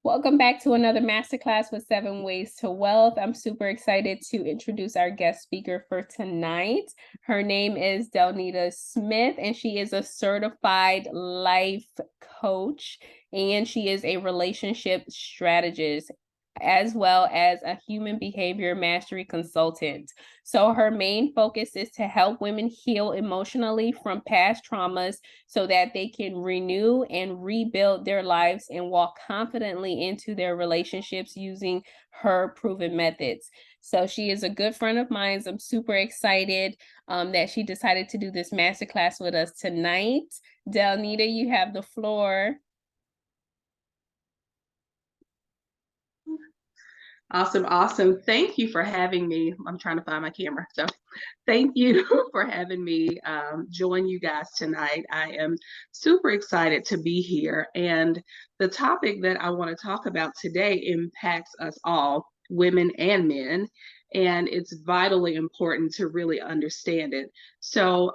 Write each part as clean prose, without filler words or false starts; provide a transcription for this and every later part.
Welcome back to another masterclass with 7 Ways to Wealth. I'm super excited to introduce our guest speaker for tonight. Her name is Delnita Smith, and she is a certified life coach, and she is a relationship strategist, as well as a human behavior mastery consultant. So her main focus is to help women heal emotionally from past traumas so that they can renew and rebuild their lives and walk confidently into their relationships using her proven methods. So she is a good friend of mine. I'm super excited that she decided to do this masterclass with us tonight. Delnita, you have the floor. Awesome, awesome. Thank you for having me. I'm trying to find my camera. So thank you for having me join you guys tonight. I am super excited to be here. And the topic that I want to talk about today impacts us all, women and men. And it's vitally important to really understand it. So,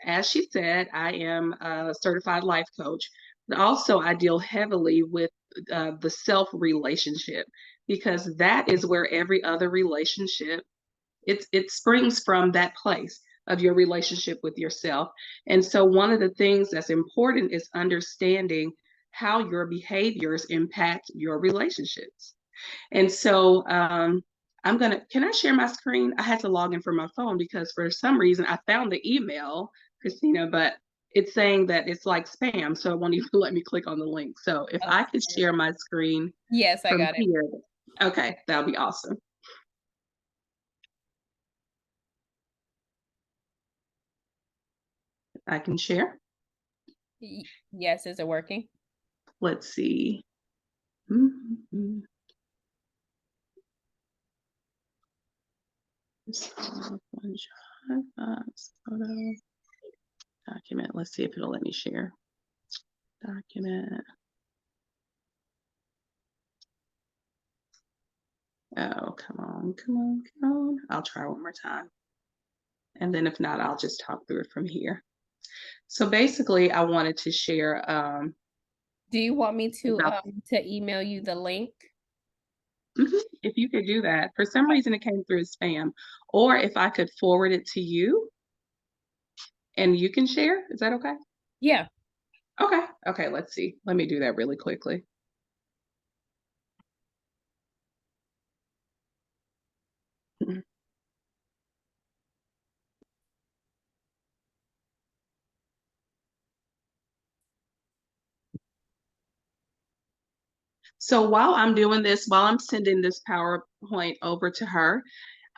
as she said, I am a certified life coach, but also I deal heavily with the self relationship because that is where every other relationship it springs from that place of your relationship with yourself. And so one of the things that's important is understanding how your behaviors impact your relationships. And so can I share my screen? I had to log in from my phone because for some reason I found the email, Christina, but it's saying that it's like spam, so it won't even let me click on the link. So if I could share my screen Yes, I from got it. here, okay, that'll be awesome. I can share. Yes, is it working? Let's see. Mhm. Photo, document. Let's see if it'll let me share. Document. Oh, come on, come on, come on. I'll try one more time. And then if not, I'll just talk through it from here. So basically, I wanted to share Do you want me about to email you the link? if you could do that. For some reason, it came through as spam, or if I could forward it to you and you can share. Is that okay? Yeah. Okay. Okay. Let's see. Let me do that really quickly. So while I'm doing this, while I'm sending this PowerPoint over to her,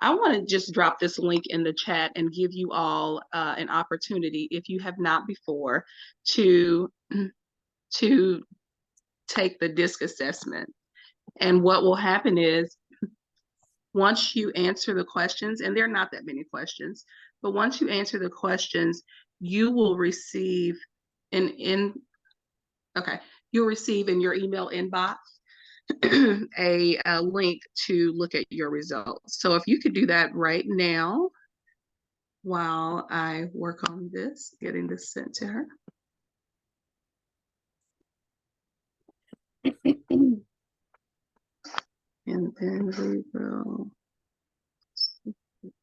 I want to just drop this link in the chat and give you all an opportunity, if you have not before, to to take the DISC assessment. And what will happen is once you answer the questions, and there are not that many questions, but once you answer the questions, you will receive in okay, you'll receive in your email inbox a link to look at your results. So if you could do that right now while I work on this, getting this sent to her. And then we will,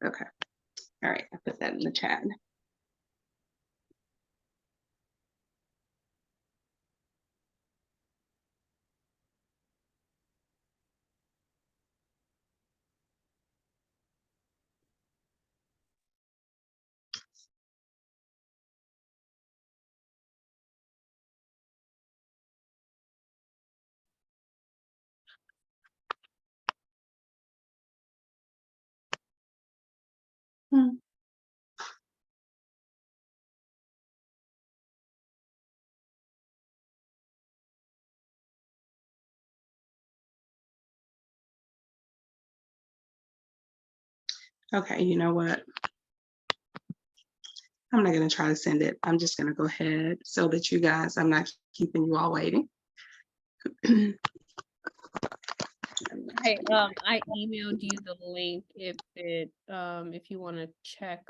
okay. All right, I put that in the chat. Hmm. Okay, you know what? I'm not going to try to send it. I'm just going to go ahead so that you guys, I'm not keeping you all waiting. Hey, I emailed you the link if you want to check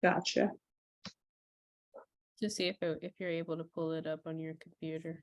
Gotcha. to see if you're able to pull it up on your computer.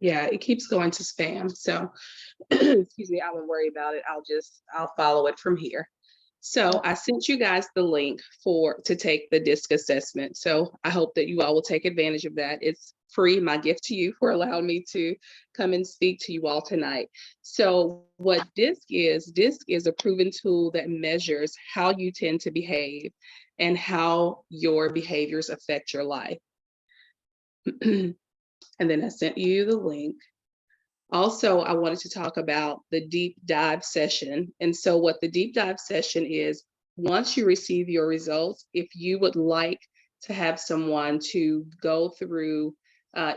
Yeah, it keeps going to spam. So excuse me, I won't worry about it. I'll follow it from here. So I sent you guys the link to take the DISC assessment. So I hope that you all will take advantage of that. It's free, my gift to you for allowing me to come and speak to you all tonight. So what DISC is a proven tool that measures how you tend to behave and how your behaviors affect your life. And then I sent you the link. Also, I wanted to talk about the deep dive session. And so what the deep dive session is, once you receive your results, if you would like to have someone to go through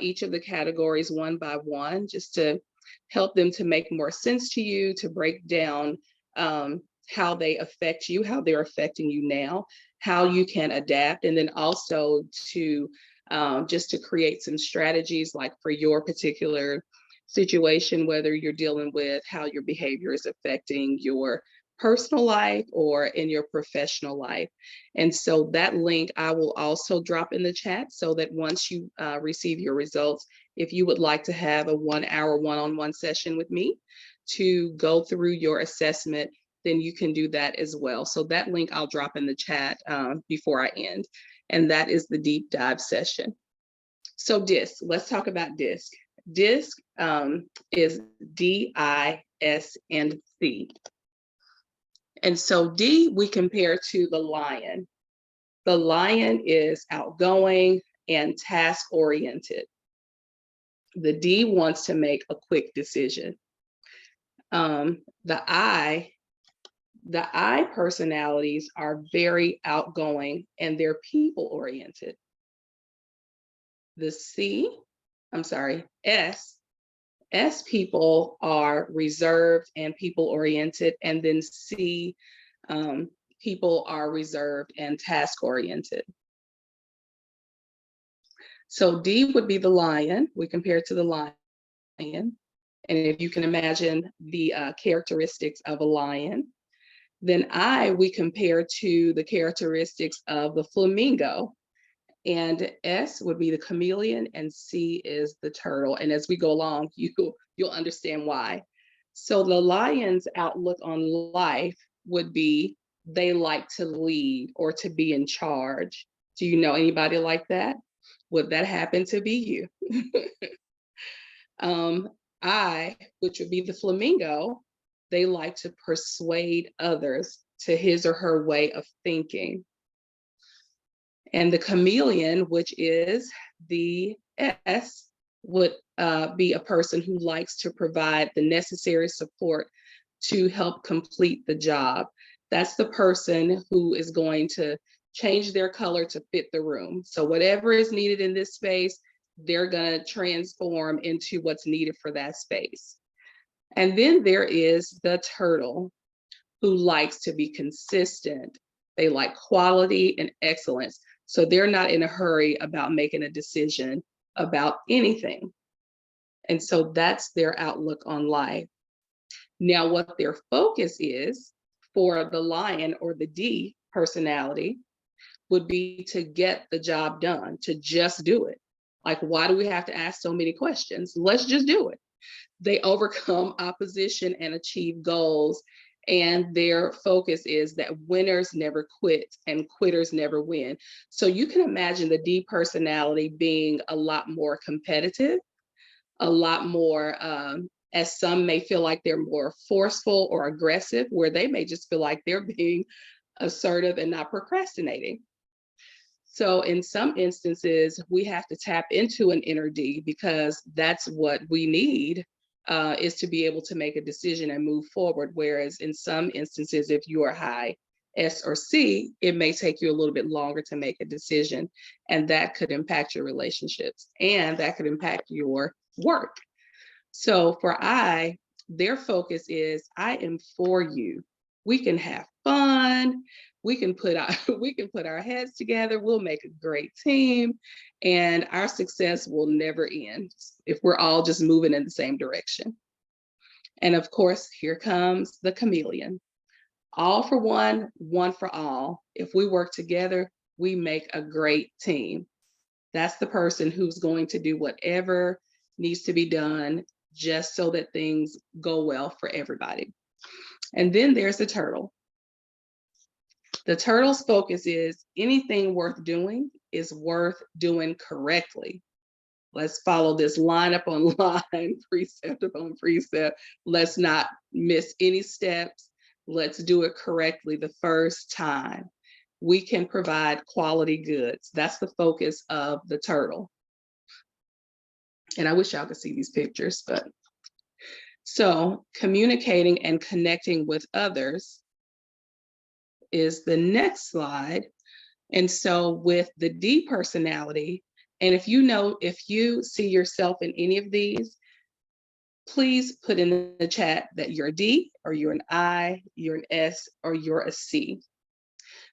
each of the categories one by one, just to help them to make more sense to you, to break down how they affect you, how they're affecting you now, how you can adapt, and then also to just to create some strategies like for your particular situation, whether you're dealing with how your behavior is affecting your personal life or in your professional life. And so that link I will also drop in the chat so that once you receive your results, if you would like to have a 1-hour one-on-one session with me to go through your assessment, then you can do that as well. So that link I'll drop in the chat before I end. And that is the deep dive session. So DISC, let's talk about DISC. DISC is D-I-S and C. And so D we compare to the lion. The lion is outgoing and task-oriented. The D wants to make a quick decision. The I personalities are very outgoing and they're people-oriented. The S people are reserved and people-oriented, and then C people are reserved and task-oriented. So D would be the lion. We compare it to the lion. And if you can imagine the characteristics of a lion, then we compare to the characteristics of the flamingo. And S would be the chameleon, and C is the turtle. And as we go along, you'll understand why. So the lion's outlook on life would be they like to lead or to be in charge. Do you know anybody like that? Would that happen to be you? Which would be the flamingo, they like to persuade others to his or her way of thinking. And the chameleon, which is the S, would be a person who likes to provide the necessary support to help complete the job. That's the person who is going to change their color to fit the room. So whatever is needed in this space, they're going to transform into what's needed for that space. And then there is the turtle, who likes to be consistent. They like quality and excellence. So they're not in a hurry about making a decision about anything. And so that's their outlook on life. Now, what their focus is for the lion or the D personality would be to get the job done, to just do it. Like, why do we have to ask so many questions? Let's just do it. They overcome opposition and achieve goals. And their focus is that winners never quit and quitters never win. So you can imagine the D personality being a lot more competitive, a lot more, as some may feel like they're more forceful or aggressive, where they may just feel like they're being assertive and not procrastinating. So in some instances, we have to tap into an inner D because that's what we need is to be able to make a decision and move forward. Whereas in some instances, if you are high S or C, it may take you a little bit longer to make a decision, and that could impact your relationships and that could impact your work. So for Their focus is, I am for you. We can have fun. We can put our we can put our heads together. We'll make a great team, and our success will never end if we're all just moving in the same direction. And of course, here comes the chameleon. All for one for all. If we work together, we make a great team. That's the person who's going to do whatever needs to be done just so that things go well for everybody. And then there's the turtle. The turtle's focus is anything worth doing is worth doing correctly. Let's follow this line upon line, precept upon precept. Let's not miss any steps. Let's do it correctly the first time. We can provide quality goods. That's the focus of the turtle. And I wish y'all could see these pictures, but so communicating and connecting with others is the next slide. And so with the D personality, and if you see yourself in any of these, please put in the chat that you're a D, or you're an I, you're an S, or you're a C.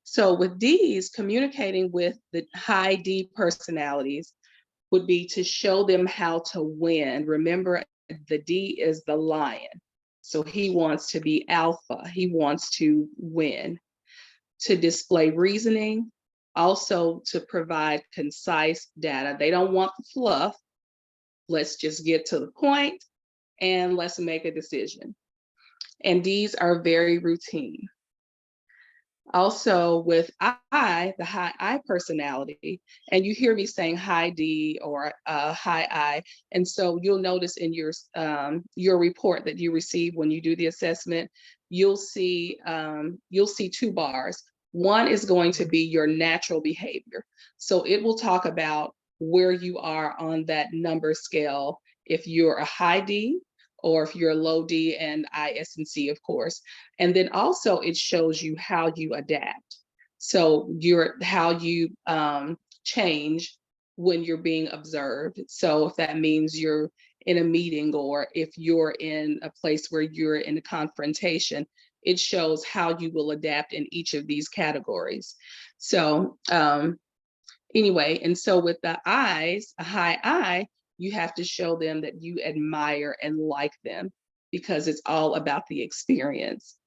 So with Ds, communicating with the high D personalities would be to show them how to win. Remember, the D is the lion. So he wants to be alpha. He wants to win. To display reasoning, also to provide concise data. They don't want the fluff. Let's just get to the point and let's make a decision. And these are very routine. Also with I, the high I personality, and you hear me saying high D or high I, and so you'll notice in your report that you receive when you do the assessment, you'll see 2 bars. One is going to be your natural behavior. So it will talk about where you are on that number scale, if you're a high D, or if you're a low D, and I, S, and C, of course. And then also it shows you how you adapt. So how you change when you're being observed. So if that means you're in a meeting, or if you're in a place where you're in a confrontation, it shows how you will adapt in each of these categories. So anyway, and so with the I's, a high I, you have to show them that you admire and like them, because it's all about the experience.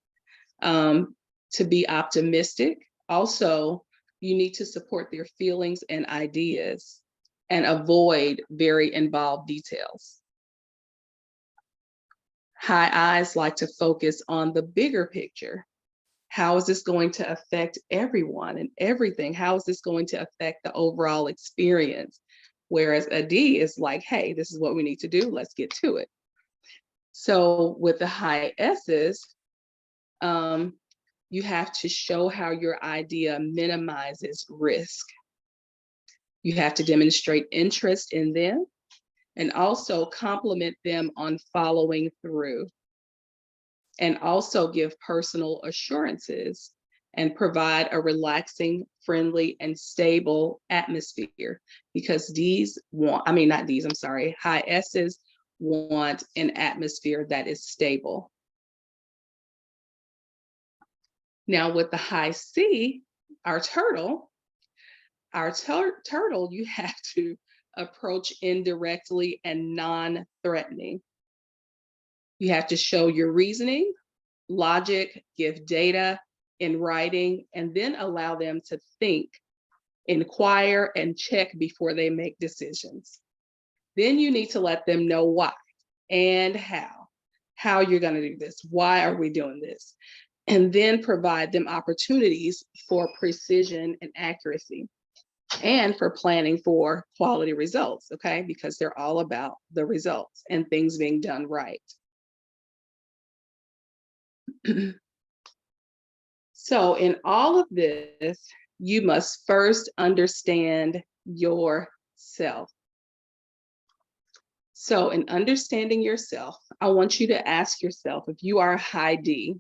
To be optimistic, also, you need to support their feelings and ideas and avoid very involved details. High I's like to focus on the bigger picture. How is this going to affect everyone and everything? How is this going to affect the overall experience? Whereas a D is like, hey, this is what we need to do. Let's get to it. So with the high S's, you have to show how your idea minimizes risk. You have to demonstrate interest in them and also compliment them on following through. And also give personal assurances and provide a relaxing, friendly, and stable atmosphere, because high S's want an atmosphere that is stable. Now with the high C, our turtle, you have to approach indirectly and non-threatening. You have to show your reasoning, logic, give data in writing, and then allow them to think, inquire, and check before they make decisions. Then you need to let them know why and how you're going to do this. Why are we doing this? And then provide them opportunities for precision and accuracy, and for planning for quality results, okay? Because they're all about the results and things being done right. So in all of this, you must first understand yourself. So in understanding yourself, I want you to ask yourself, if you are a high D,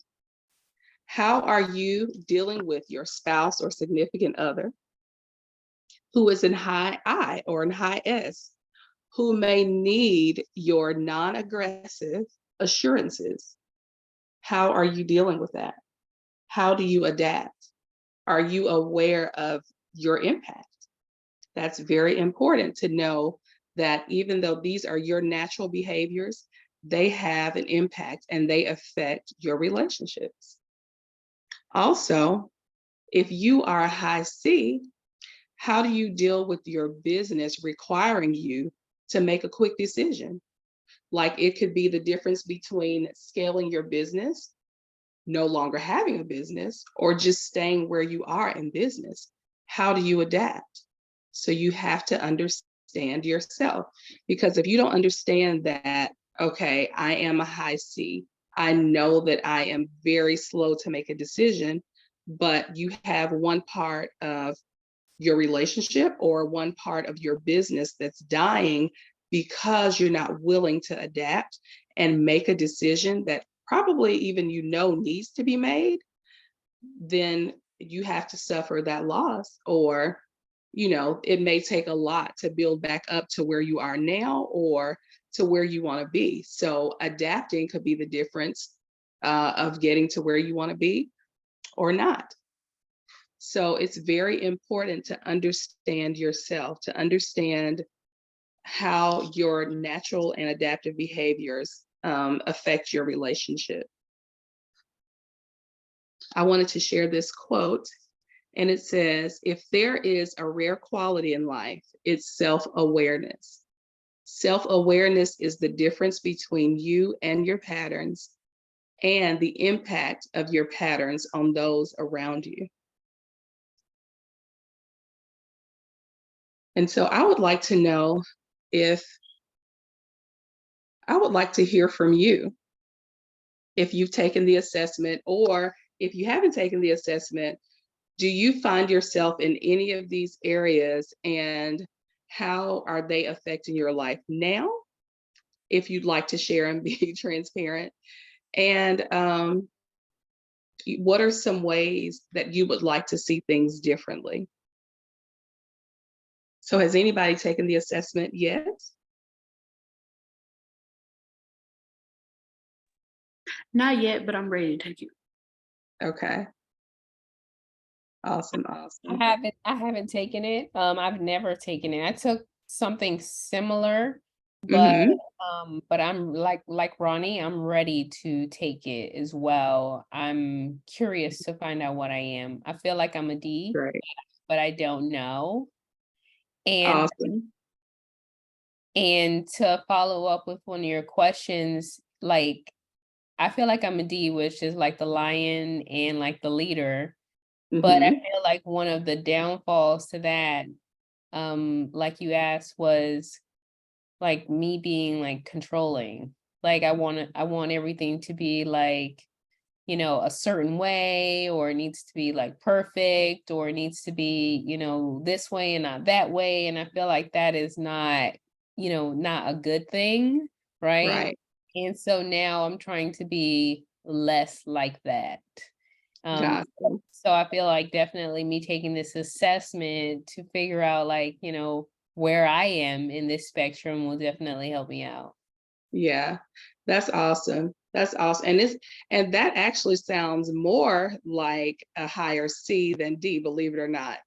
how are you dealing with your spouse or significant other who is in high I or in high S, who may need your non-aggressive assurances. How are you dealing with that? How do you adapt? Are you aware of your impact? That's very important to know that even though these are your natural behaviors, they have an impact and they affect your relationships. Also, if you are a high C, how do you deal with your business requiring you to make a quick decision? Like it could be the difference between scaling your business, no longer having a business, or just staying where you are in business. How do you adapt? So you have to understand yourself, because if you don't understand that, okay, I am a high C, I know that I am very slow to make a decision, but you have one part of your relationship or one part of your business that's dying because you're not willing to adapt and make a decision that probably even needs to be made, then you have to suffer that loss. Or it may take a lot to build back up to where you are now or to where you want to be. So adapting could be the difference of getting to where you want to be or not. So it's very important to understand yourself, to understand how your natural and adaptive behaviors affect your relationship. I wanted to share this quote, and it says, "If there is a rare quality in life, it's self-awareness. Self-awareness is the difference between you and your patterns and the impact of your patterns on those around you." And so I would like to know if I would like to hear from you if you've taken the assessment, or if you haven't taken the assessment, do you find yourself in any of these areas, and how are they affecting your life now? If you'd like to share and be transparent. And what are some ways that you would like to see things differently? So has anybody taken the assessment yet? Not yet, but I'm ready to take it. Okay. Awesome, I awesome. haven't taken it. I've never taken it. I took something similar, but Mhm. but I'm like Ronnie, I'm ready to take it as well. I'm curious to find out what I am. I feel like I'm a D, Great. but I don't know. And Awesome. and to follow up with one of your questions, like I feel like I'm a D, which is like the lion and like the leader. But I Mhm. feel like one of the downfalls to that, like you asked, was like me being like controlling. Like I want everything to be like, a certain way, or it needs to be like perfect, or it needs to be, this way and not that way. And I feel like that is not, not a good thing, right? Right. And so now I'm trying to be less like that. Um, Gotcha. so I feel like definitely me taking this assessment to figure out like, where I am in this spectrum will definitely help me out. Yeah. That's awesome. That's awesome. And that actually sounds more like a higher C than D, believe it or not.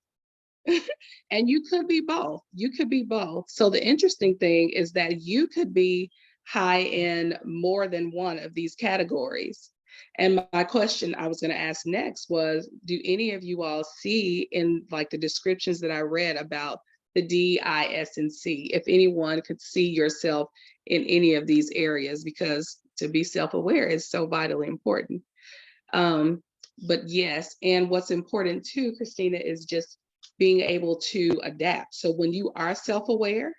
And you could be both. You could be both. So the interesting thing is that you could be high in more than one of these categories. And my question I was going to ask next was, do any of you all see in like the descriptions that I read about the D, I, S, and C, if anyone could see yourself in any of these areas, because to be self-aware is so vitally important. Um, but yes, and what's important too, Christina, is just being able to adapt. So when you are self-aware,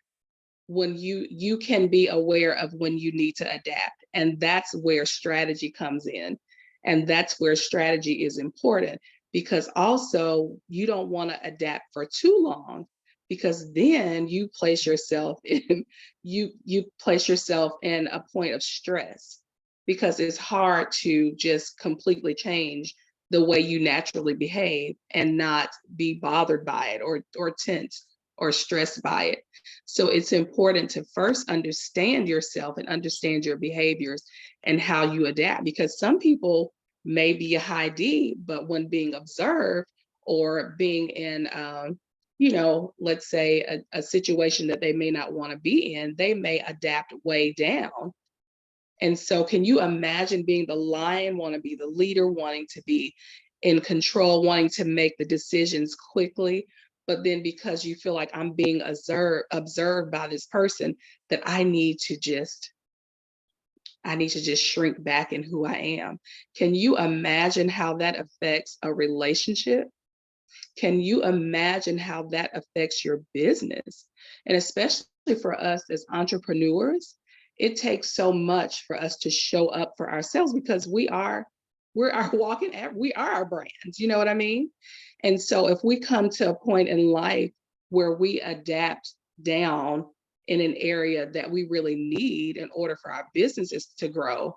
when you can be aware of when you need to adapt, and that's where strategy comes in. And that's where strategy is important, because also you don't want to adapt for too long, because then you place yourself in you place yourself in a point of stress, because it's hard to just completely change the way you naturally behave and not be bothered by it or tense or stressed by it. So it's important to first understand yourself and understand your behaviors and how you adapt, because some people may be a high D, but when being observed or being in, let's say a situation that they may not want to be in, they may adapt way down. And so can you imagine being the lion, want to be the leader, wanting to be in control, wanting to make the decisions quickly, but then because you feel like I'm being observed by this person, that I need to just shrink back in who I am. Can you imagine how that affects a relationship? Can you imagine how that affects your business? And especially for us as entrepreneurs, it takes so much for us to show up for ourselves, because we are our brands, you know what I mean? And so if we come to a point in life where we adapt down in an area that we really need in order for our businesses to grow,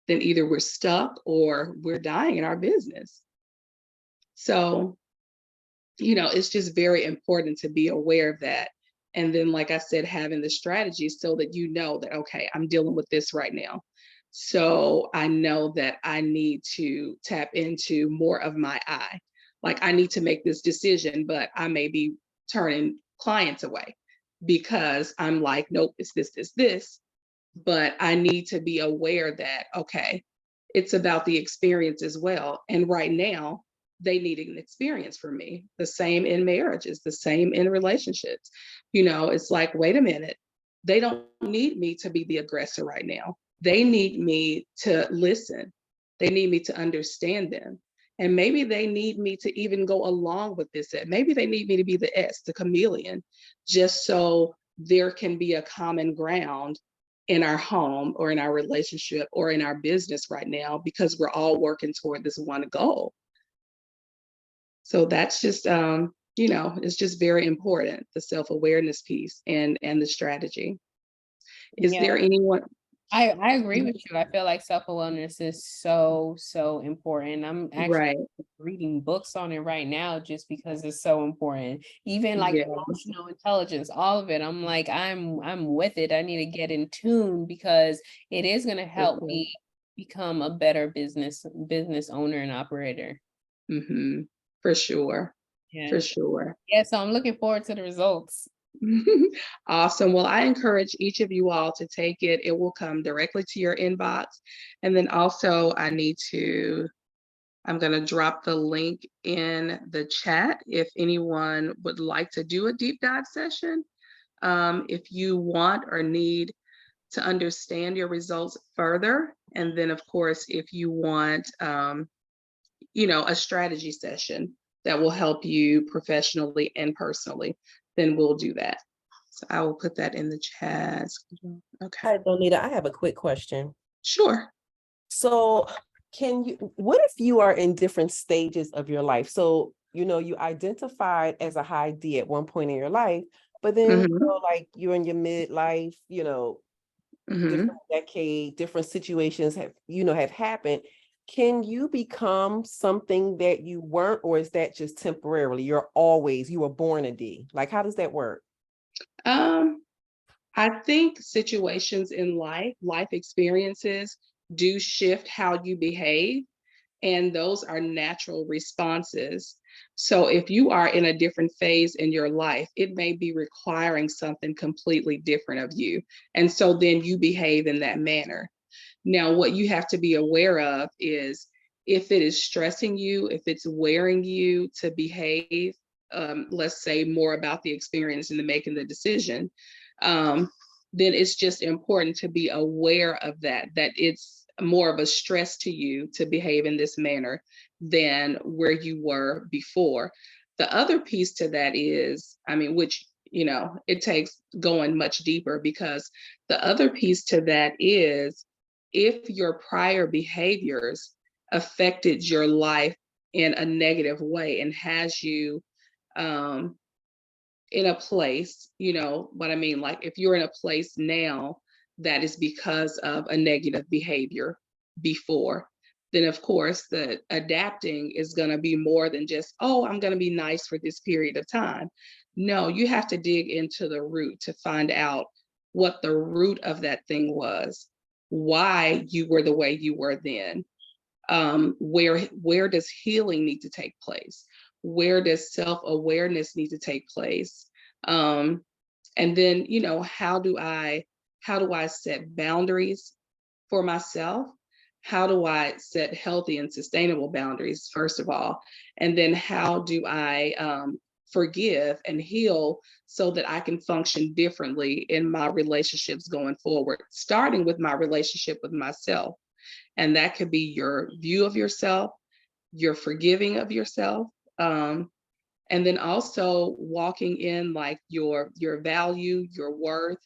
then either we're stuck or we're dying in our business. So, it's just very important to be aware of that. And then, like I said, having the strategy so that you know that, okay, I'm dealing with this right now. So I know that I need to tap into more of my I. Like, I need to make this decision, but I may be turning clients away because I'm like, nope, it's this. But I need to be aware that, okay, it's about the experience as well. And right now, they need an experience from me. The same in marriages, the same in relationships. It's like, wait a minute, they don't need me to be the aggressor right now. They need me to listen. They need me to understand them. And maybe they need me to even go along with this. Maybe they need me to be the S, the chameleon, just so there can be a common ground in our home or in our relationship or in our business right now, because we're all working toward this one goal. So that's just, it's just very important, the self-awareness piece and the strategy. Is Yeah. there anyone? I agree with you. I feel like self-awareness is so, so important. I'm actually Right. reading books on it right now just because it's so important. Even like Yeah. emotional intelligence, all of it. I'm like, I'm with it. I need to get in tune because it is going to help me become a better business owner and operator. Mm-hmm. For sure. Yeah. For sure. Yeah. So I'm looking forward to the results. Awesome. Well, I encourage each of you all to take it. It will come directly to your inbox. And then also I'm going to drop the link in the chat if anyone would like to do a deep dive session. If you want or need to understand your results further. And then, of course, if you want, a strategy session that will help you professionally and personally, then we'll do that. So I will put that in the chat. Okay. Hi, Delnita. I have a quick question. Sure. So what if you are in different stages of your life? So, you identified as a high D at one point in your life, but then, like you're in your midlife, different decade, different situations have happened. Can you become something that you weren't, or is that just temporarily? You were born a D. Like, how does that work? I think situations in life experiences do shift how you behave, and those are natural responses. So if you are in a different phase in your life, it may be requiring something completely different of you. And so then you behave in that manner. Now, what you have to be aware of is if it is stressing you, if it's wearing you to behave, let's say more about the experience and the making the decision, then it's just important to be aware of that it's more of a stress to you to behave in this manner than where you were before. The other piece to that is, which, it takes going much deeper, because the other piece to that is if your prior behaviors affected your life in a negative way and has you in a place, what I mean, like if you're in a place now that is because of a negative behavior before, then of course the adapting is going to be more than just, oh, I'm going to be nice for this period of time. No, you have to dig into the root to find out what the root of that thing was, why you were the way you were then. Where does healing need to take place? Where does self-awareness need to take place? And then, how do I set boundaries for myself? How do I set healthy and sustainable boundaries, first of all? And then how do I forgive and heal so that I can function differently in my relationships going forward, starting with my relationship with myself. And that could be your view of yourself, your forgiving of yourself, and then also walking in like your value, your worth,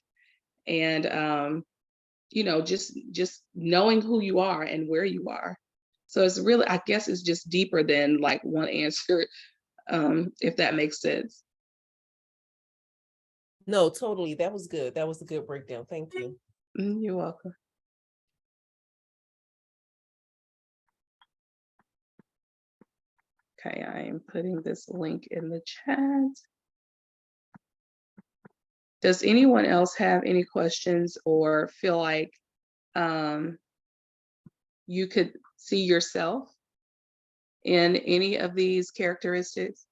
and just knowing who you are and where you are. So it's really, I guess it's just deeper than like one answer, if that makes sense. No, totally. That was good. That was a good breakdown. Thank you. You're welcome. Okay, I am putting this link in the chat. Does anyone else have any questions or feel like you could see yourself in any of these characteristics?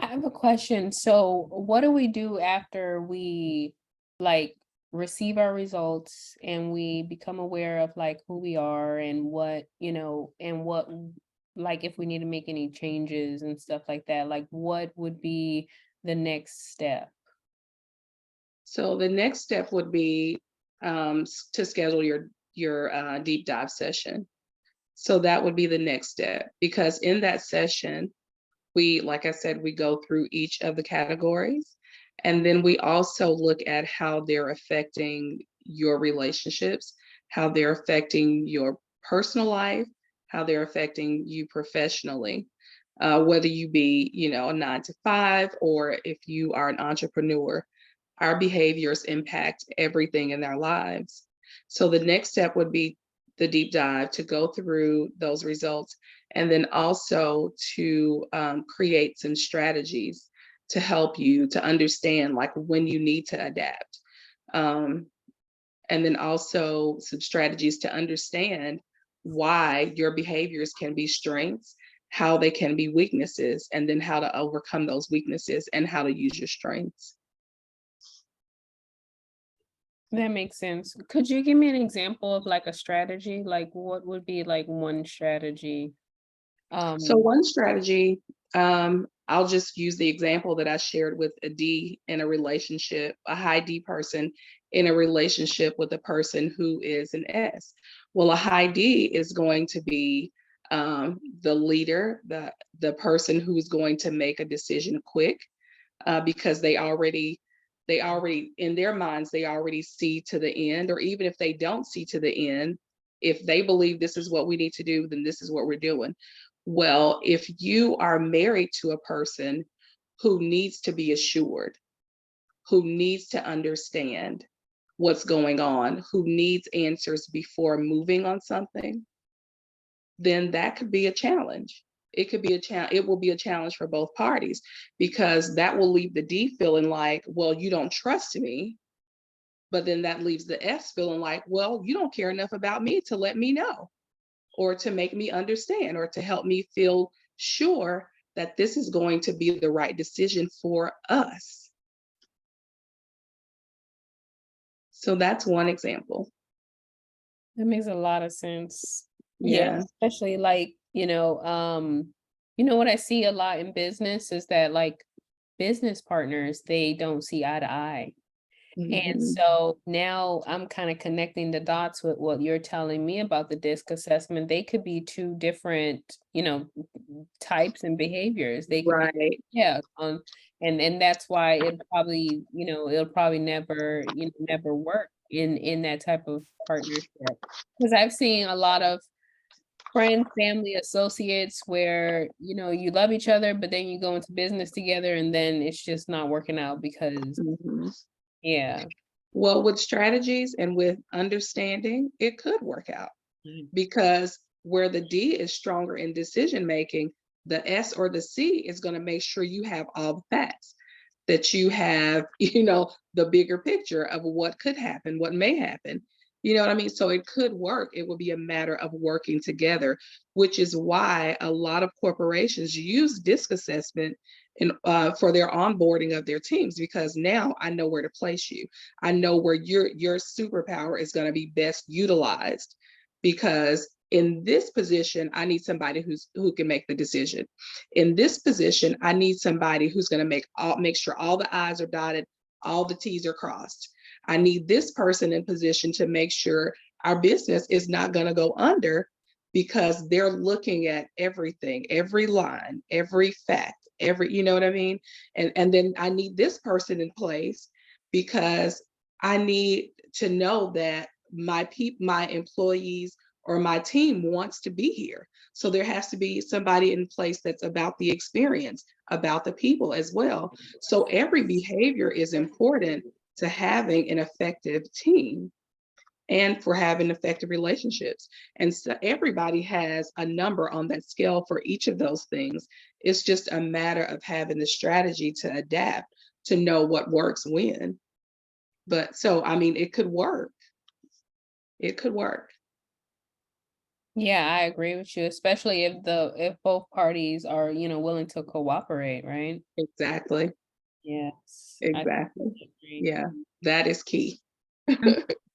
I have a question. So what do we do after we like receive our results and we become aware of like who we are and what, and what, like if we need to make any changes and stuff like that, like what would be the next step? So the next step would be to schedule your deep dive session. So that would be the next step, because in that session, like I said, we go through each of the categories, and then we also look at how they're affecting your relationships, how they're affecting your personal life, how they're affecting you professionally, whether you be, a 9 to 5, or if you are an entrepreneur. Our behaviors impact everything in our lives. So the next step would be the deep dive, to go through those results, and then also to create some strategies to help you to understand like when you need to adapt. And then also some strategies to understand why your behaviors can be strengths, how they can be weaknesses, and then how to overcome those weaknesses and how to use your strengths. That makes sense. Could you give me an example of like a strategy? Like what would be like one strategy? So one strategy, I'll just use the example that I shared with a D in a relationship, a high D person in a relationship with a person who is an S. Well, a high D is going to be the leader, the person who's going to make a decision quick, because they already in their minds, they already see to the end. Or even if they don't see to the end, if they believe this is what we need to do, then this is what we're doing. Well, if you are married to a person who needs to be assured, who needs to understand what's going on, who needs answers before moving on something, then that could be a challenge. It could be it will be a challenge for both parties, because that will leave the D feeling like, well, you don't trust me. But then that leaves the S feeling like, well, you don't care enough about me to let me know, or to make me understand, or to help me feel sure that this is going to be the right decision for us. So that's one example. That makes a lot of sense. Yeah. Especially like, what I see a lot in business is that like business partners, they don't see eye to eye. And Mhm. so now I'm kind of connecting the dots with what you're telling me about the DISC assessment. They could be two different, types and behaviors. They could be, Right. and that's why it probably, it'll probably never, never work in that type of partnership. Because I've seen a lot of friends, family, associates where, you know, you love each other, but then you go into business together and then it's just not working out because, Mhm. yeah. Well, with strategies and with understanding, it could work out, because where the D is stronger in decision making, the S or the C is going to make sure you have all the facts, that you have, the bigger picture of what could happen, what may happen. You know what I mean? So it could work. It will be a matter of working together, which is why a lot of corporations use DISC assessment for their onboarding of their teams, because now I know where to place you. I know where your superpower is going to be best utilized, because in this position, I need somebody who can make the decision. In this position, I need somebody who's going to make sure all the I's are dotted, all the T's are crossed. I need this person in position to make sure our business is not going to go under, because they're looking at everything, every line, every fact, you know what I mean? And then I need this person in place because I need to know that my employees or my team wants to be here. So there has to be somebody in place that's about the experience, about the people as well. So every behavior is important to having an effective team and for having effective relationships. And so everybody has a number on that scale for each of those things. It's just a matter of having the strategy to adapt, to know what works when. But so, I mean, it could work. It could work. Yeah, I agree with you, especially if both parties are, you know, willing to cooperate, right? Exactly. Yes. I Exactly. agree. Yeah, that is key.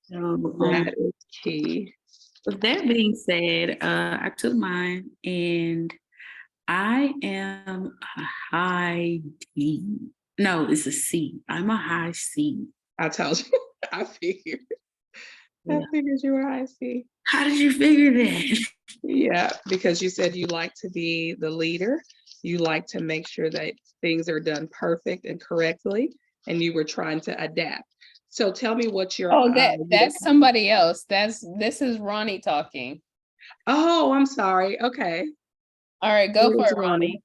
So, That is key. with that being said, I took mine and I am a high D. No, it's a C. I'm a high C. I told you. I figured. I Yeah. figured you were IC. How did you figure that? Yeah, because you said you like to be the leader. You like to make sure that things are done perfect and correctly, and you were trying to adapt. So tell me what your Oh, that's somebody else. This is Ronnie talking. Oh, I'm sorry. Okay. All right, go for Where's it, Ronnie? Ronnie.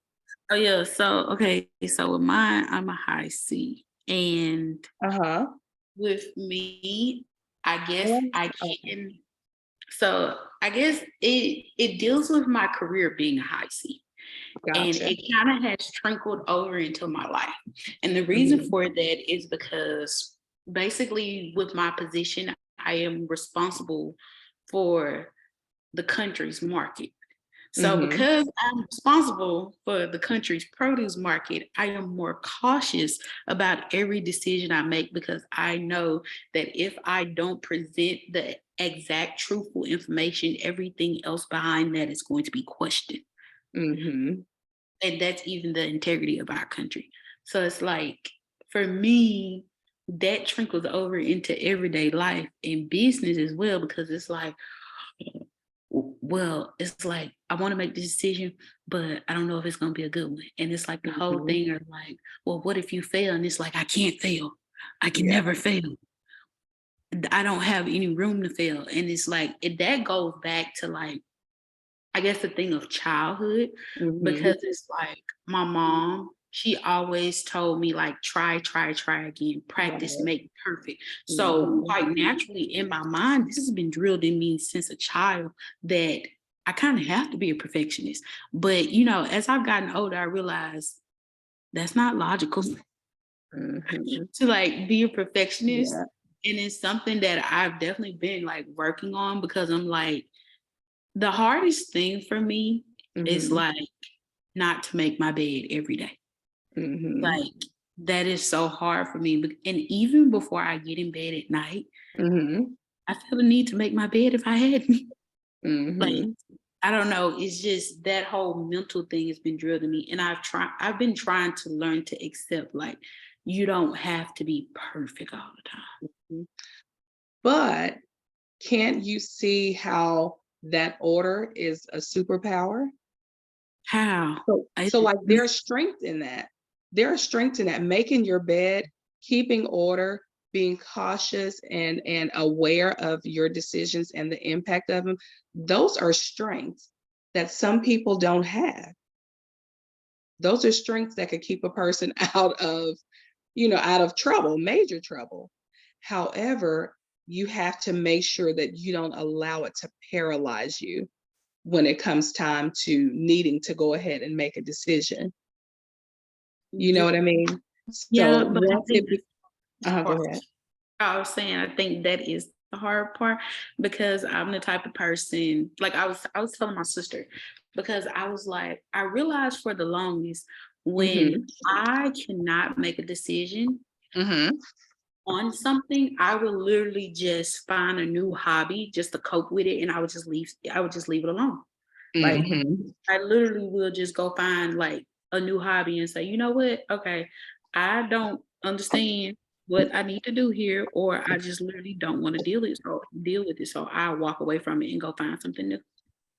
Oh yeah, so okay, so with mine, I'm a high C. And Uh-huh. with me, I guess Oh, I okay. can I guess it deals with my career being a high C. And Gotcha. it kind of has trickled over into my life. And the reason Mhm. for that is because basically with my position, I am responsible for the country's market. So Mhm. because I'm responsible for the country's produce market, I am more cautious about every decision I make, because I know that if I don't present the exact truthful information, everything else behind that is going to be questioned. Mhm. And that's even the integrity of our country. So it's like, for me, that trickles over into everyday life and business as well, because it's like, well, it's like I want to make the decision, but I don't know if it's going to be a good one. And it's like the whole Mhm. thing of like, well, what if you fail? And it's like, I can't fail. I can Yeah. never fail. I don't have any room to fail. And it's like, that goes back to like, I guess the thing of childhood, Mhm. because it's like my mom, she always told me like, try again, practice, Right. make perfect. So Mhm. quite naturally in my mind, this has been drilled in me since a child, that I kind of have to be a perfectionist. But as I've gotten older, I realized that's not logical Mhm. to like be a perfectionist. Yeah. And it's something that I've definitely been like working on, because I'm like, the hardest thing for me is Mhm. like not to make my bed every day. Mhm. Like that is so hard for me. And even before I get in bed at night, Mhm. I feel the need to make my bed if I had like, Mhm. I don't know. It's just that whole mental thing has been drilled in me. And I've been trying to learn to accept like you don't have to be perfect all the time. But can't you see how that order is a superpower? How? So like there's strength in that. There's strength in that. Making your bed, keeping order, being cautious and aware of your decisions and the impact of them. Those are strengths. that some people don't have. Those are strengths that could keep a person out of, out of trouble, major trouble. However, you have to make sure that you don't allow it to paralyze you when it comes time to needing to go ahead and make a decision. You know what I mean? Yeah, So but I once think go ahead. I was saying, I think that is the hard part, because I'm the type of person, like I was telling my sister, because I was like, I realized for the longest, when I cannot make a decision on something, I would literally just find a new hobby just to cope with it, and I would just leave it alone. Like, I literally will just go find like a new hobby and say, you know what? Okay, I don't understand what I need to do here, or I just literally don't want to deal with it. So I'll walk away from it and go find something new.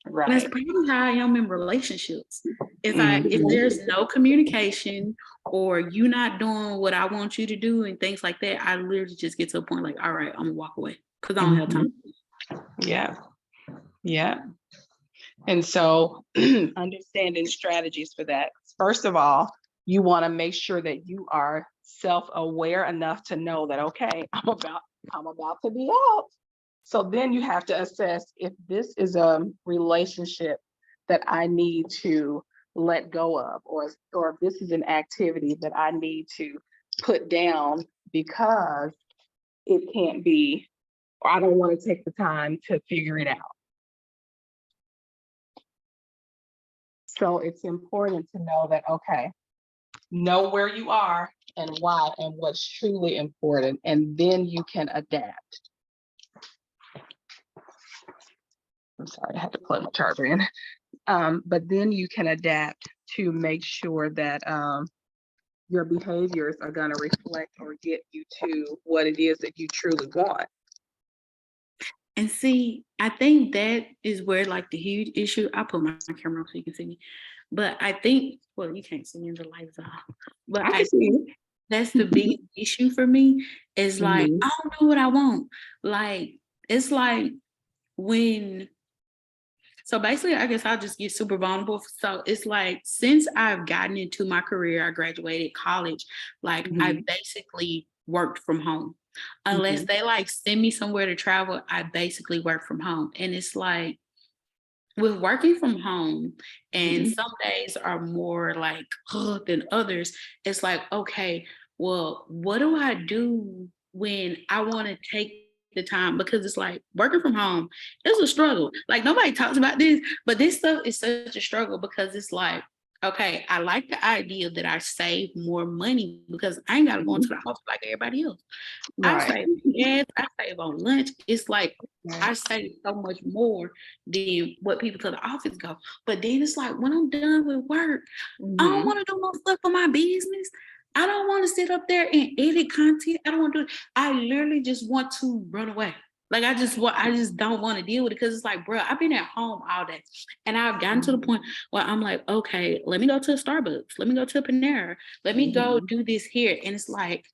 And that's Right. probably how I am in relationships. If there's no communication, or you not doing what I want you to do and things like that, I literally just get to a point like, all right, I'm gonna walk away because I don't have time. Yeah. Yeah. And so understanding strategies for that. First of all, you want to make sure that you are self-aware enough to know that, okay, I'm about to be out. So then you have to assess if this is a relationship that I need to let go of, or if this is an activity that I need to put down because it can't be, or I don't want to take the time to figure it out. So it's important to know that, okay, know where you are and why and what's truly important, and then you can adapt. I'm sorry, I had to plug my charger in. But then you can adapt to make sure that your behaviors are going to reflect or get you to what it is that you truly want. And see, I think that is where like the huge issue. I'll put my camera on so you can see me. But I think, well, you can't see me in the lights off. But I think that's the big issue for me, is like, I don't know what I want. Like, it's like so basically, I guess I'll just get super vulnerable. So it's like, since I've gotten into my career, I graduated college, like I basically worked from home. Unless they like send me somewhere to travel, I basically work from home. And it's like, with working from home, and some days are more like than others, it's like, okay, well, what do I do when I want to take the time? Because it's like, working from home is a struggle. Like, nobody talks about this, but this stuff is such a struggle, because it's like, okay, I like the idea that I save more money because I ain't got to go into the office like everybody else. I save on gas, I save on lunch. It's like, I save so much more than what people to the office go. But then it's like, when I'm done with work, I don't want to do no stuff for my business. I don't want to sit up there and edit content. I don't want to do it. I literally just want to run away. Like, I just don't want to deal with it, because it's like, bro, I've been at home all day, and I've gotten to the point where I'm like, okay, let me go to a Starbucks, let me go to a Panera, let me go do this here. And it's like,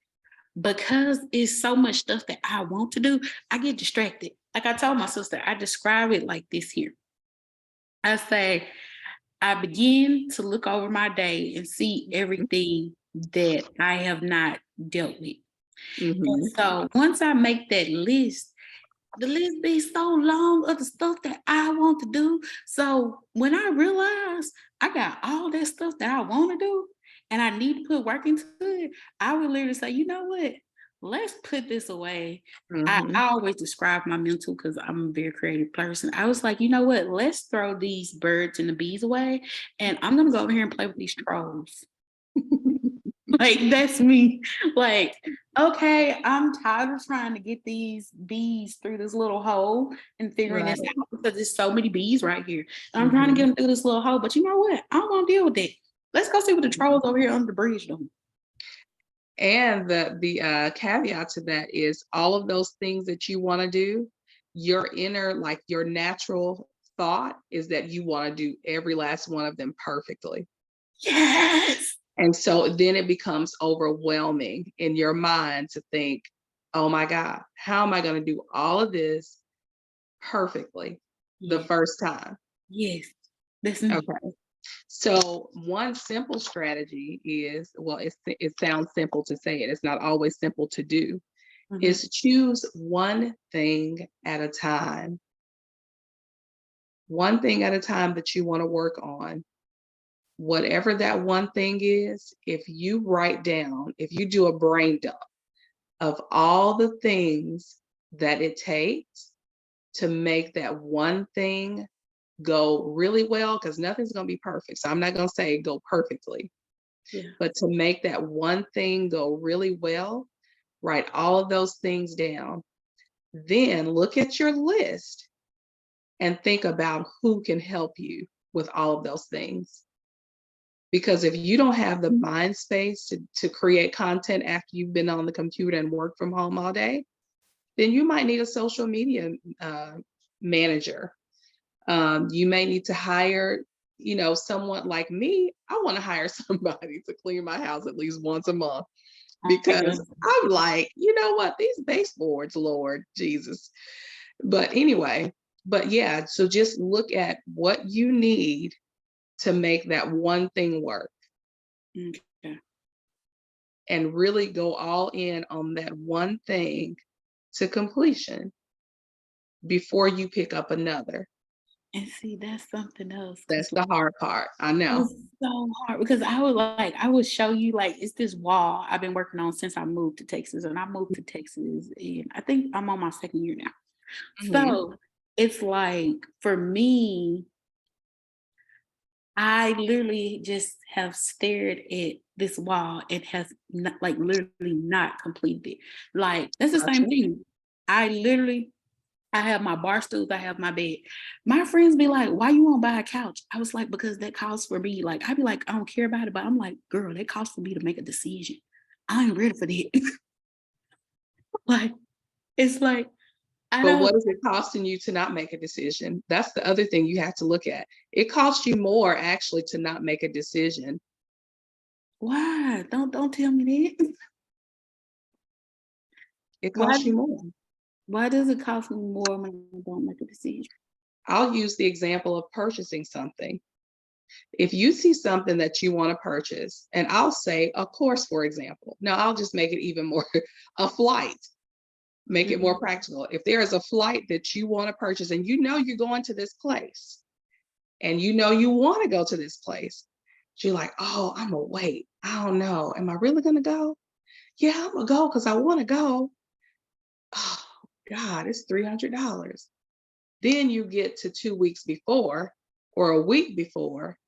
because it's so much stuff that I want to do, I get distracted. Like I told my sister, I describe it like this here. I say, I begin to look over my day and see everything that I have not dealt with. And so once I make that list, the list be so long of the stuff that I want to do. So when I realize I got all that stuff that I want to do and I need to put work into it, I would literally say, you know what? Let's put this away. I always describe my mental, because I'm a very creative person. I was like, you know what? Let's throw these birds and the bees away, and I'm going to go over here and play with these trolls. Like, that's me. Like, okay, I'm tired of trying to get these bees through this little hole and figuring this out, because there's so many bees right here. And I'm trying to get them through this little hole, but you know what? I don't want to deal with it. Let's go see what the trolls over here under the bridge doing. And the caveat to that is, all of those things that you want to do, your inner, like your natural thought is that you want to do every last one of them perfectly. Yes. And so then it becomes overwhelming in your mind to think, oh my God, how am I going to do all of this perfectly the first time? Yes. That's Okay. So one simple strategy is, well, it sounds simple to say it. It's not always simple to do. Is choose one thing at a time. One thing at a time that you want to work on. Whatever that one thing is, if you write down, if you do a brain dump of all the things that it takes to make that one thing go really well, because nothing's going to be perfect. So I'm not going to say go perfectly, but to make that one thing go really well, write all of those things down. Then look at your list and think about who can help you with all of those things. Because if you don't have the mind space to create content after you've been on the computer and worked from home all day, then you might need a social media manager. You may need to hire, someone like me. I want to hire somebody to clean my house at least once a month, because I'm like, you know what, these baseboards, Lord Jesus. But anyway, yeah, so just look at what you need to make that one thing work. Okay. And really go all in on that one thing to completion before you pick up another. And see, that's something else. That's the hard part. I know. It's so hard because I would show you, like, it's this wall I've been working on since I moved to Texas. And I moved to Texas, and I think I'm on my second year now. So it's like, for me, I literally just have stared at this wall and has not, like, literally not completed it. Like, that's the same thing. I have my bar stools, I have my bed. My friends be like, why you won't buy a couch? I was like, because that costs for me. Like, I'd be like, I don't care about it. But I'm like, girl, that costs for me to make a decision. I ain't ready for that. Like, it's like, But what is it costing you to not make a decision? That's the other thing you have to look at. It costs you more actually to not make a decision. Why? Don't tell me that. It costs you more. Why does it cost me more when I don't make a decision? I'll use the example of purchasing something. If you see something that you want to purchase, and I'll say a course, for example. Now I'll just make it even more, a flight. Make it more practical. If there is a flight that you want to purchase and you know you're going to this place and you know you want to go to this place, you're like, oh, I'm gonna wait. I don't know. Am I really gonna go? Yeah, I'm gonna go because I want to go. Oh God, it's $300. Then you get to 2 weeks before or a week before,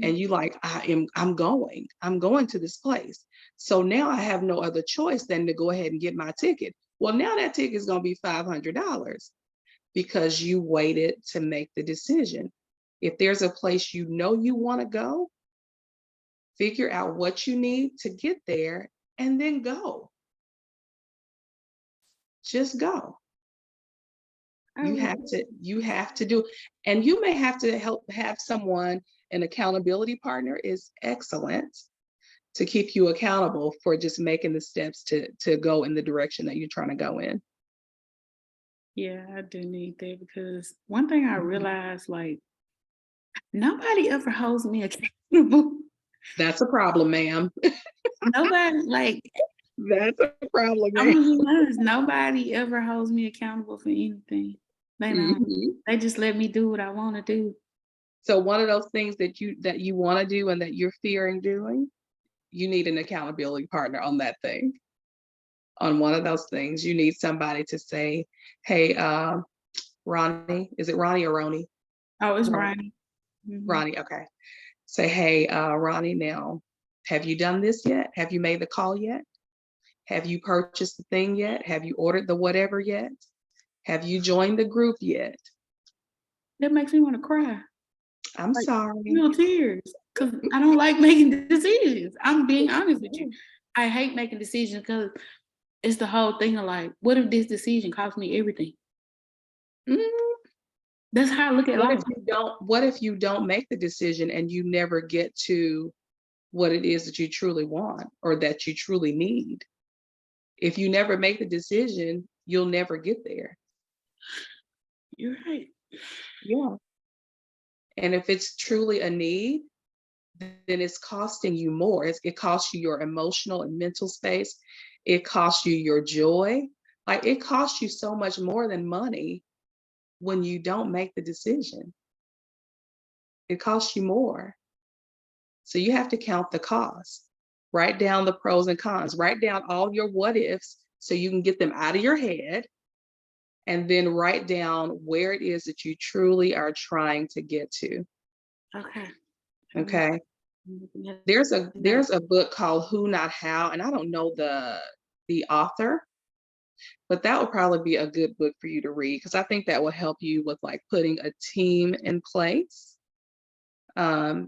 and you like, I'm going to this place. So now I have no other choice than to go ahead and get my ticket. Well, now that ticket is going to be $500 because you waited to make the decision. If there's a place you know you want to go, figure out what you need to get there and then go. Just go. You have to do, and you may have to have someone, an accountability partner is excellent to keep you accountable for just making the steps to go in the direction that you're trying to go in. Yeah, I do need that, because one thing I realized, like, nobody ever holds me accountable. That's a problem, ma'am. Nobody, like, that's a problem, I'm ma'am. gonna be honest, nobody ever holds me accountable for anything. They don't. They just let me do what I want to do. So one of those things that you want to do and that you're fearing doing, you need an accountability partner on that thing. On one of those things, you need somebody to say, hey, Ronnie, is it Ronnie or Roni? Oh, it's Ronnie. Ronnie, okay. Say, hey, Ronnie, now, have you done this yet? Have you made the call yet? Have you purchased the thing yet? Have you ordered the whatever yet? Have you joined the group yet? That makes me want to cry. I'm sorry. No tears, because I don't like making decisions. I'm being honest with you. I hate making decisions because it's the whole thing of, like, what if this decision costs me everything? That's how I look at life. What if you don't make the decision and you never get to what it is that you truly want or that you truly need? If you never make the decision, you'll never get there. You're right. Yeah. And if it's truly a need, then it's costing you more. It costs you your emotional and mental space. It costs you your joy. Like, it costs you so much more than money when you don't make the decision. It costs you more. So you have to count the cost. Write down the pros and cons. Write down all your what ifs so you can get them out of your head. And then write down where it is that you truly are trying to get to. Okay. Okay. There's a book called Who Not How, and I don't know the author, but that would probably be a good book for you to read, because I think that will help you with like putting a team in place to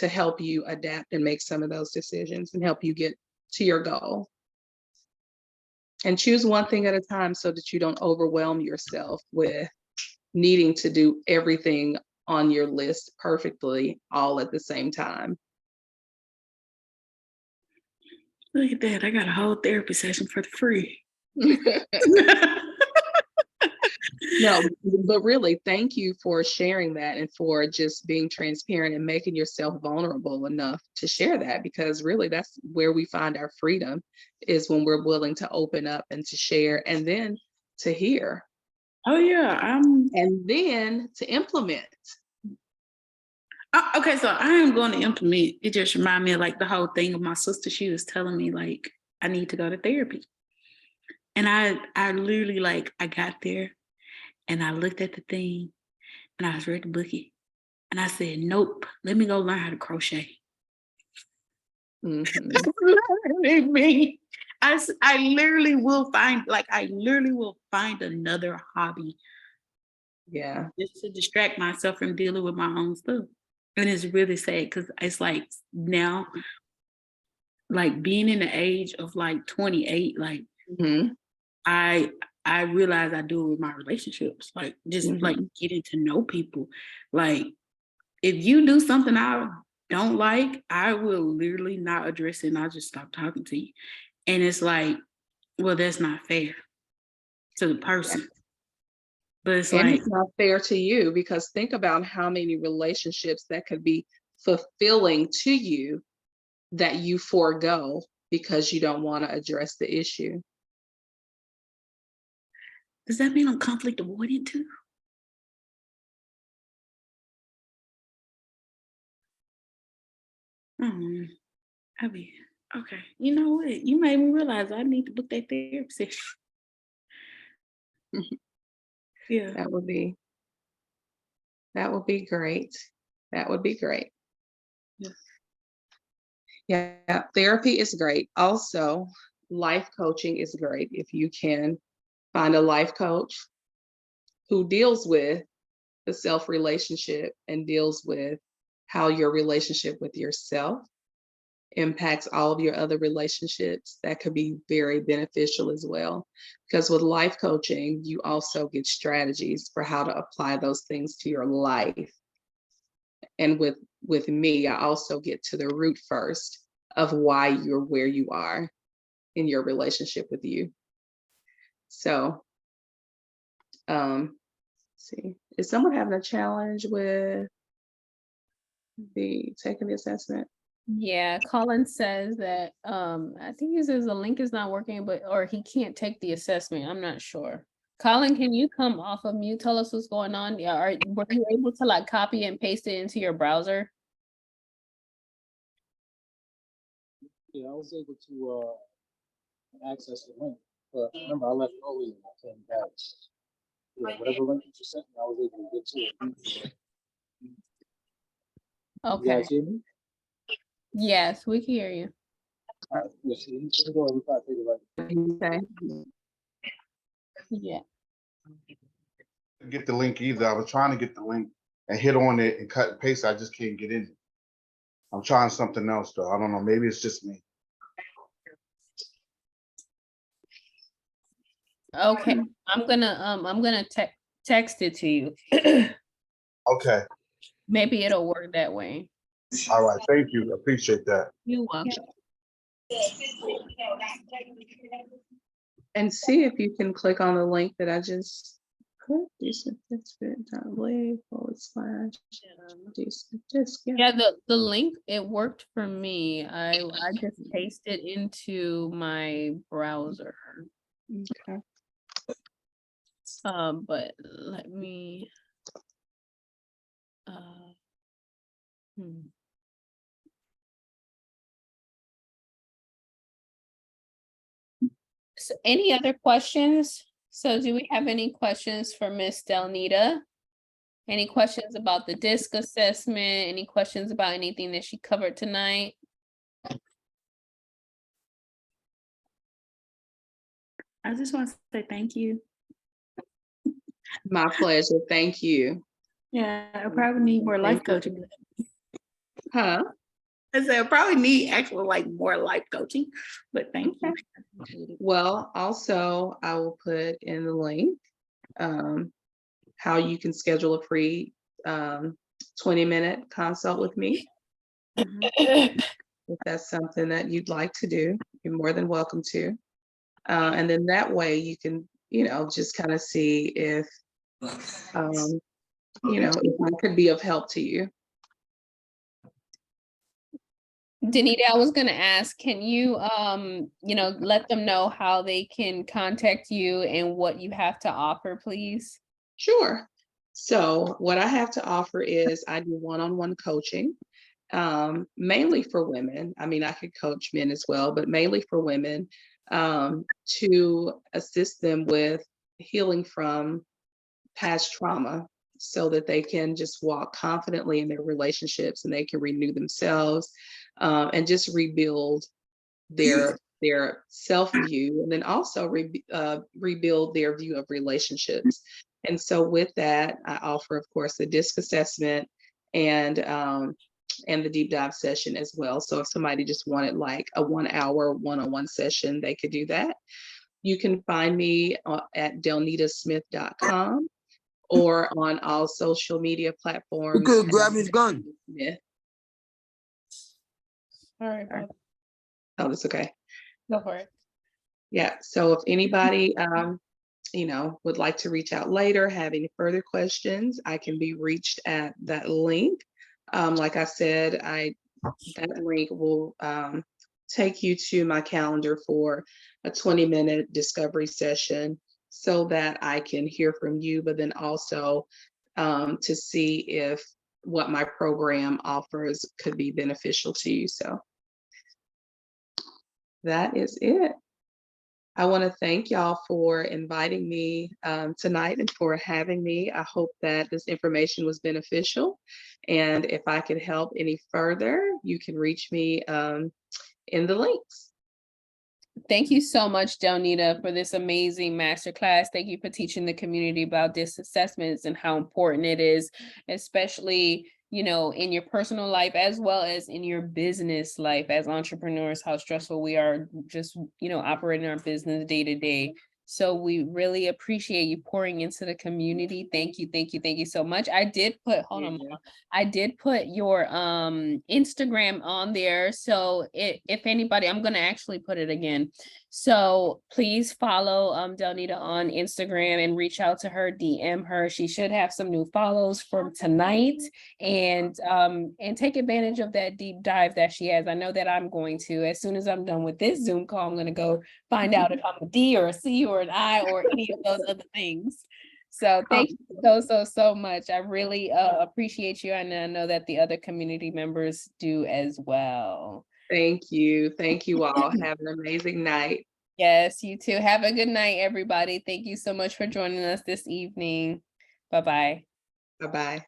help you adapt and make some of those decisions and help you get to your goal. And choose one thing at a time so that you don't overwhelm yourself with needing to do everything on your list perfectly all at the same time. Look at that. I got a whole therapy session for free. No, but really, thank you for sharing that and for just being transparent and making yourself vulnerable enough to share that, because really that's where we find our freedom, is when we're willing to open up and to share and then to hear. Oh yeah, and then to implement. Okay, so I am going to implement. It just reminded me of like the whole thing of my sister. She was telling me like I need to go to therapy, and I literally like I got there, and I looked at the thing, and I was read the bookie, and I said, nope, let me go learn how to crochet. Mm-hmm. I literally will find another hobby. Yeah. Just to distract myself from dealing with my own stuff. And it's really sad because it's like now, like being in the age of like 28, like Mm-hmm. I realize I do it with my relationships, like just like getting to know people. Like if you do something I don't like, I will literally not address it and I'll just stop talking to you. And it's like, well, that's not fair to the person. Yeah. But it's and like, it's not fair to you, because think about how many relationships that could be fulfilling to you that you forego because you don't want to address the issue. Does that mean I'm conflict avoidant too? I mean, okay. You know what? You made me realize I need to book that therapy session. Yeah. That would be great. That would be great. Yeah, therapy is great. Also, life coaching is great. If you can find a life coach who deals with the self relationship and deals with how your relationship with yourself impacts all of your other relationships, that could be very beneficial as well. Because with life coaching, you also get strategies for how to apply those things to your life. And with me, I also get to the root first of why you're where you are in your relationship with you. So, see, is someone having a challenge with taking the assessment? Yeah, Colin says that I think he says the link is not working, or he can't take the assessment. I'm not sure. Colin, can you come off of mute? Tell us what's going on. Yeah, were you able to like copy and paste it into your browser? Yeah, I was able to access the link, but remember I left early and I came back. Yeah, whatever link you sent me, I was able to get to it. Okay. You guys hear me? Yes, we can hear you. All right. Yes, you can go. We probably take it right. Okay. Yeah. Get the link either. I was trying to get the link and hit on it and cut and paste. I just can't get in. I'm trying something else though. I don't know. Maybe it's just me. Okay. I'm gonna text it to you. Okay. Maybe it'll work that way. All right. Thank you. Appreciate that. You're welcome. And see if you can click on the link that I just put this disc. Yeah, the link, it worked for me. I just pasted into my browser. Okay. But let me So any other questions? So do we have any questions for Miss Delnita? Any questions about the DISC assessment? Any questions about anything that she covered tonight? I just want to say thank you. My pleasure. Thank you. Yeah, I probably need more life coaching. Huh? I said I probably need actual like more life coaching, but thank you. Well, also I will put in the link how you can schedule a free 20-minute consult with me. If that's something that you'd like to do, you're more than welcome to. And then that way you can, just kind of see if, if I could be of help to you. Danita, I was gonna ask, can you, let them know how they can contact you and what you have to offer, please? Sure. So what I have to offer is I do one-on-one coaching, mainly for women. I mean, I could coach men as well, but mainly for women, to assist them with healing from past trauma so that they can just walk confidently in their relationships and they can renew themselves, and just rebuild their self-view, and then also rebuild their view of relationships. And so with that, I offer, of course, the DISC assessment and the deep dive session as well. So if somebody just wanted like a 1-hour one-on-one session, they could do that. You can find me at delnitasmith.com or on all social media platforms. Who could grab his gun? Yeah. All right, Oh, that's okay. go for it. Yeah. So if anybody, would like to reach out later, have any further questions, I can be reached at that link. Like I said, that link will take you to my calendar for a 20-minute discovery session so that I can hear from you, but then also to see if what my program offers could be beneficial to you. So that is it. I want to thank y'all for inviting me tonight and for having me. I hope that this information was beneficial. And if I could help any further, you can reach me in the links. Thank you so much, Delnita, for this amazing masterclass. Thank you for teaching the community about DISC assessments and how important it is, especially, in your personal life as well as in your business life as entrepreneurs, how stressful we are just, operating our business day to day. So we really appreciate you pouring into the community. Thank you, thank you, thank you so much. I did put, hold on, Mama. I did put your Instagram on there. So if anybody, I'm gonna actually put it again. So please follow Delnita on Instagram and reach out to her, DM her. She should have some new follows from tonight, and take advantage of that deep dive that she has. I know that I'm going to. As soon as I'm done with this Zoom call, I'm gonna go find out if I'm a D or a C or an I or any of those other things. So thank you so much. I really appreciate you, and I know that the other community members do as well. Thank you. Thank you all. Have an amazing night. Yes, you too. Have a good night, everybody. Thank you so much for joining us this evening. Bye-bye. Bye-bye.